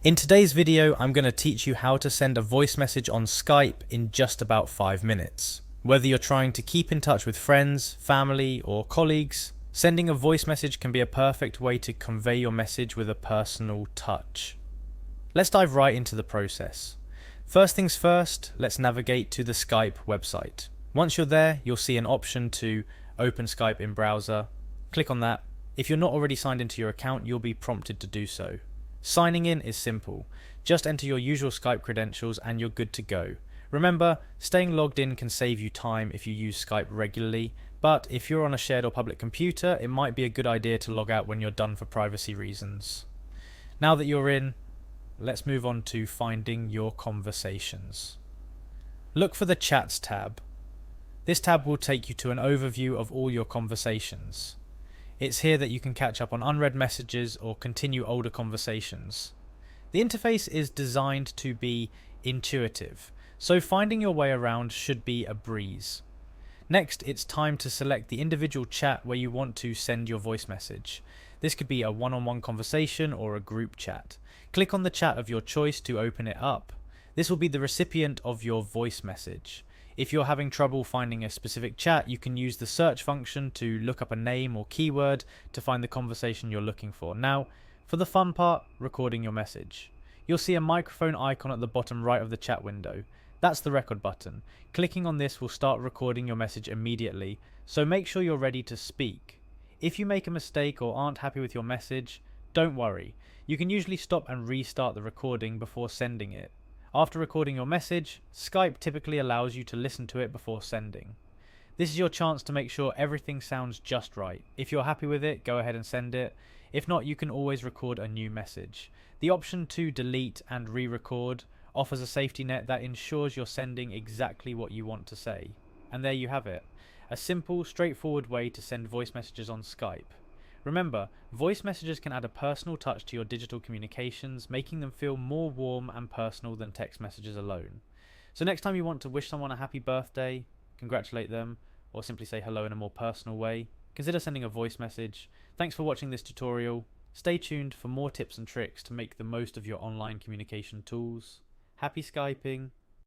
In today's video, I'm going to teach you how to send a voice message on Skype in just about 5 minutes. Whether you're trying to keep in touch with friends, family, or colleagues, sending a voice message can be a perfect way to convey your message with a personal touch. Let's dive right into the process. First things first, let's navigate to the Skype website. Once you're there, you'll see an option to open Skype in browser. Click on that. If you're not already signed into your account, you'll be prompted to do so. Signing in is simple. Just enter your usual Skype credentials and you're good to go. Remember, staying logged in can save you time if you use Skype regularly, but if you're on a shared or public computer, it might be a good idea to log out when you're done for privacy reasons. Now that you're in, let's move on to finding your conversations. Look for the Chats tab. This tab will take you to an overview of all your conversations. It's here that you can catch up on unread messages or continue older conversations. The interface is designed to be intuitive, so finding your way around should be a breeze. Next, it's time to select the individual chat where you want to send your voice message. This could be a one-on-one conversation or a group chat. Click on the chat of your choice to open it up. This will be the recipient of your voice message. If you're having trouble finding a specific chat, you can use the search function to look up a name or keyword to find the conversation you're looking for. Now, for the fun part, recording your message. You'll see a microphone icon at the bottom right of the chat window. That's the record button. Clicking on this will start recording your message immediately, so make sure you're ready to speak. If you make a mistake or aren't happy with your message, don't worry. You can usually stop and restart the recording before sending it. After recording your message, Skype typically allows you to listen to it before sending. This is your chance to make sure everything sounds just right. If you're happy with it, go ahead and send it. If not, you can always record a new message. The option to delete and re-record offers a safety net that ensures you're sending exactly what you want to say. And there you have it. A simple, straightforward way to send voice messages on Skype. Remember, voice messages can add a personal touch to your digital communications, making them feel more warm and personal than text messages alone. So next time you want to wish someone a happy birthday, congratulate them, or simply say hello in a more personal way, consider sending a voice message. Thanks for watching this tutorial. Stay tuned for more tips and tricks to make the most of your online communication tools. Happy Skyping!